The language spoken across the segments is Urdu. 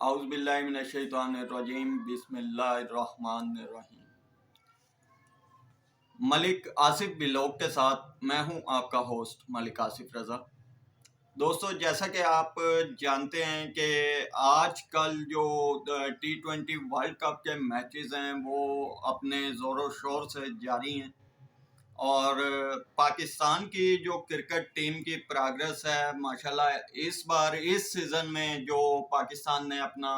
اعوذ باللہ من الشیطان الرجیم بسم اللہ الرحمن الرحیم۔ ملک آصف ولاگ کے ساتھ میں ہوں آپ کا ہوسٹ ملک آصف رضا۔ دوستو، جیسا کہ آپ جانتے ہیں کہ آج کل جو T20 ورلڈ کپ کے میچز ہیں وہ اپنے زور و شور سے جاری ہیں، اور پاکستان کی جو کرکٹ ٹیم کی پروگرس ہے ماشاءاللہ اس بار اس سیزن میں جو پاکستان نے اپنا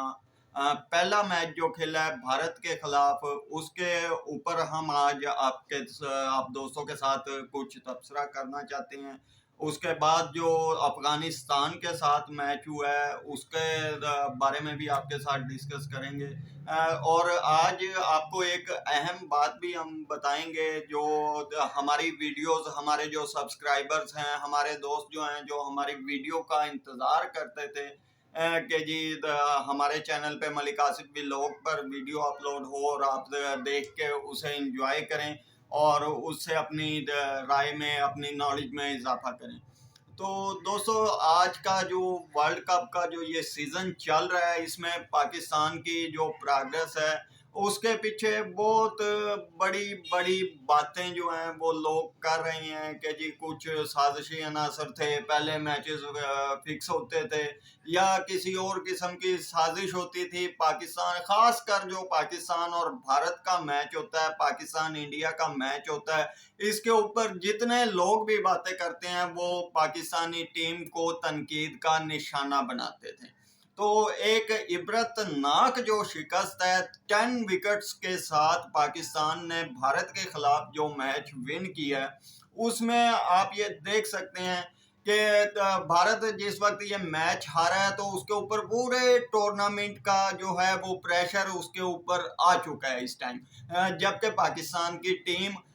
پہلا میچ جو کھیلا ہے بھارت کے خلاف، اس کے اوپر ہم آج آپ دوستوں کے ساتھ کچھ تبصرہ کرنا چاہتے ہیں۔ اس کے بعد جو افغانستان کے ساتھ میچ ہوا ہے اس کے بارے میں بھی آپ کے ساتھ ڈسکس کریں گے، اور آج آپ کو ایک اہم بات بھی ہم بتائیں گے۔ جو ہماری ویڈیوز، ہمارے جو سبسکرائبرز ہیں، ہمارے دوست جو ہیں جو ہماری ویڈیو کا انتظار کرتے تھے کہ جی ہمارے چینل پہ ملک آصف ولاگ پر ویڈیو اپلوڈ ہو اور آپ دیکھ کے اسے انجوائے کریں اور اس سے اپنی رائے میں، اپنی نالج میں اضافہ کریں۔ تو دوستو، آج کا جو ورلڈ کپ کا جو یہ سیزن چل رہا ہے، اس میں پاکستان کی جو پروگرس ہے اس کے پیچھے بہت بڑی بڑی باتیں جو ہیں وہ لوگ کر رہے ہیں کہ جی کچھ سازشی عناصر تھے، پہلے میچز فکس ہوتے تھے یا کسی اور قسم کی سازش ہوتی تھی۔ پاکستان، خاص کر جو پاکستان اور بھارت کا میچ ہوتا ہے، پاکستان انڈیا کا میچ ہوتا ہے، اس کے اوپر جتنے لوگ بھی باتیں کرتے ہیں وہ پاکستانی ٹیم کو تنقید کا نشانہ بناتے تھے۔ تو ایک عبرتناک جو شکست ہے 10 وکٹس کے ساتھ پاکستان نے بھارت کے خلاف جو میچ ون کیا ہے، اس میں آپ یہ دیکھ سکتے ہیں کہ بھارت جس وقت یہ میچ ہارا ہے تو اس کے اوپر پورے ٹورنامنٹ کا جو ہے وہ پریشر اس کے اوپر آ چکا ہے اس ٹائم، جبکہ پاکستان کی ٹیم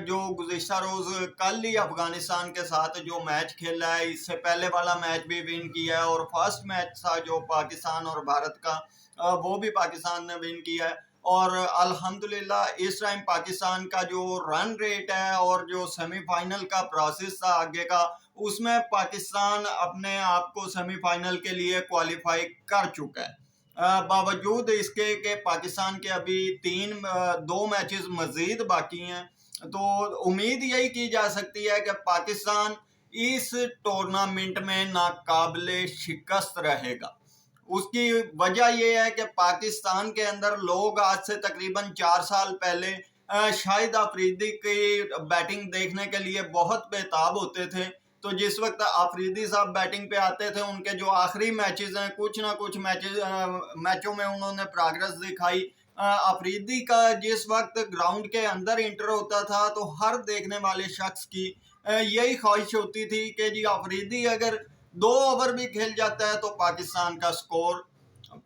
جو گزشتہ روز کل ہی افغانستان کے ساتھ جو میچ کھیلا ہے، اس سے پہلے والا میچ بھی ون کیا ہے، اور فرسٹ میچ تھا جو پاکستان اور بھارت کا وہ بھی پاکستان نے ون کیا ہے۔ اور الحمدللہ اس ٹائم پاکستان کا جو رن ریٹ ہے اور جو سیمی فائنل کا پروسیس تھا آگے کا، اس میں پاکستان اپنے آپ کو سیمی فائنل کے لیے کوالیفائی کر چکا ہے، باوجود اس کے کہ پاکستان کے ابھی 2 میچز مزید باقی ہیں۔ تو امید یہی کی جا سکتی ہے کہ پاکستان اس ٹورنامنٹ میں ناقابل شکست رہے گا۔ اس کی وجہ یہ ہے کہ پاکستان کے اندر لوگ آج سے تقریباً 4 سال پہلے شاہد آفریدی کی بیٹنگ دیکھنے کے لیے بہت بےتاب ہوتے تھے۔ تو جس وقت آفریدی صاحب بیٹنگ پہ آتے تھے، ان کے جو آخری میچز ہیں کچھ نہ کچھ میچوں میں انہوں نے پروگرس دکھائی۔ آفریدی کا جس وقت گراؤنڈ کے اندر انٹر ہوتا تھا تو ہر دیکھنے والے شخص کی یہی خواہش ہوتی تھی کہ جی آفریدی اگر 2 اوور بھی کھیل جاتا ہے تو پاکستان کا سکور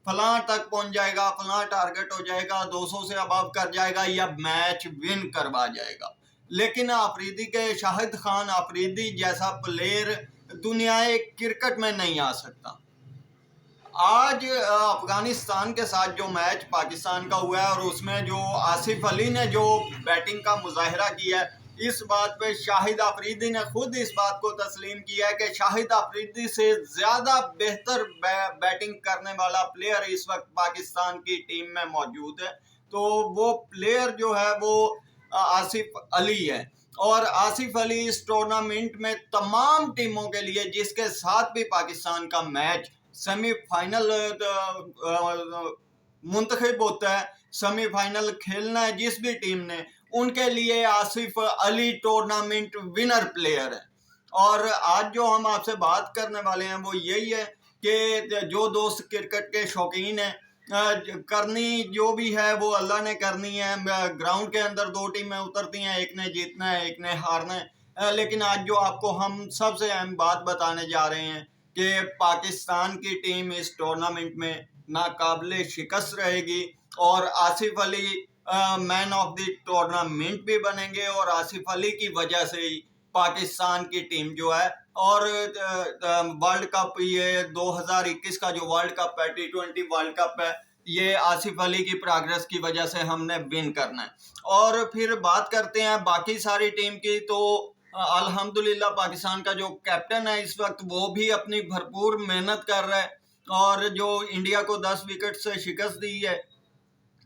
فلاں تک پہنچ جائے گا، فلاں ٹارگٹ ہو جائے گا، 200 سے ابو کر جائے گا یا میچ ون کروا جائے گا۔ لیکن آفریدی کے شاہد خان آفریدی جیسا پلیئر دنیا کرکٹ میں نہیں آ سکتا۔ آج افغانستان کے ساتھ جو میچ پاکستان کا ہوا ہے اور اس میں جو آصف علی نے جو بیٹنگ کا مظاہرہ کیا ہے، اس بات پہ شاہد آفریدی نے خود اس بات کو تسلیم کیا ہے کہ شاہد آفریدی سے زیادہ بہتر بیٹنگ کرنے والا پلیئر اس وقت پاکستان کی ٹیم میں موجود ہے۔ تو وہ پلیئر جو ہے وہ آصف علی ہے، اور آصف علی اس ٹورنامنٹ میں تمام ٹیموں کے لیے جس کے ساتھ بھی پاکستان کا میچ سیمی فائنل منتخب ہوتا ہے، سیمی فائنل کھیلنا ہے جس بھی ٹیم نے، ان کے لیے آصف علی ٹورنامنٹ ونر پلیئر ہے۔ اور آج جو ہم آپ سے بات کرنے والے ہیں وہ یہی ہے کہ جو دوست کرکٹ کے شوقین ہیں، کرنی جو بھی ہے وہ اللہ نے کرنی ہے۔ گراؤنڈ کے اندر 2 ٹیمیں اترتی ہیں، ایک نے جیتنا ہے، ایک نے ہارنا ہے، لیکن آج جو آپ کو ہم سب سے اہم بات بتانے جا رہے ہیں کہ پاکستان کی ٹیم اس ٹورنامنٹ میں ناقابل شکست رہے گی، اور آصف علی مین آف دی ٹورنامنٹ بھی بنیں گے، اور آصف علی کی وجہ سے ہی پاکستان کی ٹیم جو ہے اور ورلڈ کپ، یہ 2021 کا جو ورلڈ کپ ہے T20 ورلڈ کپ ہے، یہ آصف علی کی پروگرس کی وجہ سے ہم نے ون کرنا ہے۔ اور پھر بات کرتے ہیں باقی ساری ٹیم کی، تو الحمدللہ پاکستان کا جو کیپٹن ہے اس وقت وہ بھی اپنی بھرپور محنت کر رہا ہے، اور جو انڈیا کو 10 وکٹ سے شکست دی ہے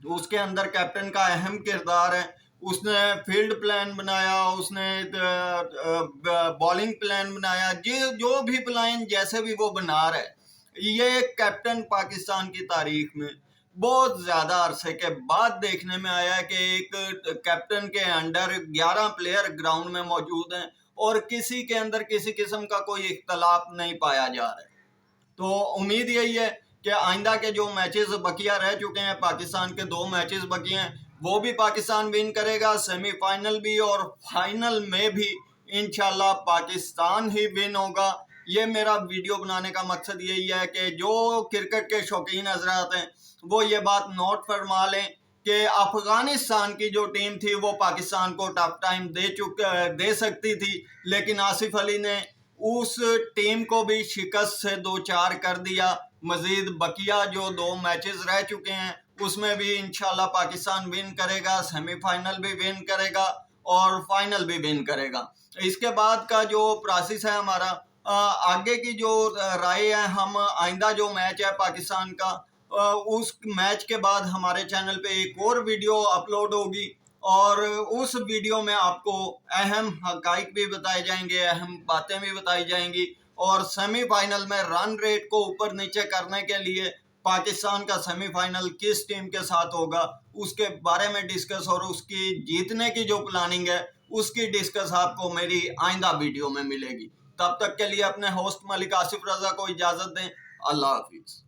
اس کے اندر کیپٹن کا اہم کردار ہے. اس نے فیلڈ پلان بنایا, اس نے بالنگ پلان بنایا, جو بھی پلان جیسے بھی وہ بنا رہے. یہ کیپٹن پاکستان کی تاریخ میں بہت زیادہ عرصے کے بعد دیکھنے میں آیا ہے کہ ایک کیپٹن کے انڈر 11 پلیئر گراؤنڈ میں موجود ہیں اور کسی کے اندر کسی قسم کا کوئی اختلاف نہیں پایا جا رہا ہے. تو امید یہی ہے کہ آئندہ کے جو میچز بقیہ رہ چکے ہیں, پاکستان کے 2 میچز بقی ہیں, وہ بھی پاکستان ون کرے گا, سیمی فائنل بھی اور فائنل میں بھی انشاءاللہ پاکستان ہی ون ہوگا. یہ میرا ویڈیو بنانے کا مقصد یہی ہے کہ جو کرکٹ کے شوقین حضرات ہیں وہ یہ بات نوٹ فرما لیں کہ افغانستان کی جو ٹیم تھی وہ پاکستان کو ٹف ٹائم دے سکتی تھی, لیکن آصف علی نے اس ٹیم کو بھی شکست سے 2-4 کر دیا. مزید بقیہ جو 2 میچز رہ چکے ہیں اس میں بھی انشاءاللہ پاکستان ون کرے گا, سیمی فائنل بھی ون کرے گا اور فائنل بھی ون کرے گا. اس کے بعد کا جو پروسیس ہے ہمارا, آگے کی جو رائے ہے, ہم آئندہ جو میچ ہے پاکستان کا, اس میچ کے بعد ہمارے چینل پہ ایک اور ویڈیو اپلوڈ ہوگی اور اس ویڈیو میں آپ کو اہم حقائق بھی بتائے جائیں گے, اہم باتیں بھی بتائی جائیں گی, اور سیمی فائنل میں رن ریٹ کو اوپر نیچے کرنے کے لیے پاکستان کا سیمی فائنل کس ٹیم کے ساتھ ہوگا اس کے بارے میں ڈسکس, اور اس کی جیتنے کی جو پلاننگ ہے اس کی ڈسکس آپ کو میری آئندہ ویڈیو میں ملے گی. تب تک کے لیے اپنے ہوسٹ ملک آصف رضا کو اجازت دیں. اللہ حافظ.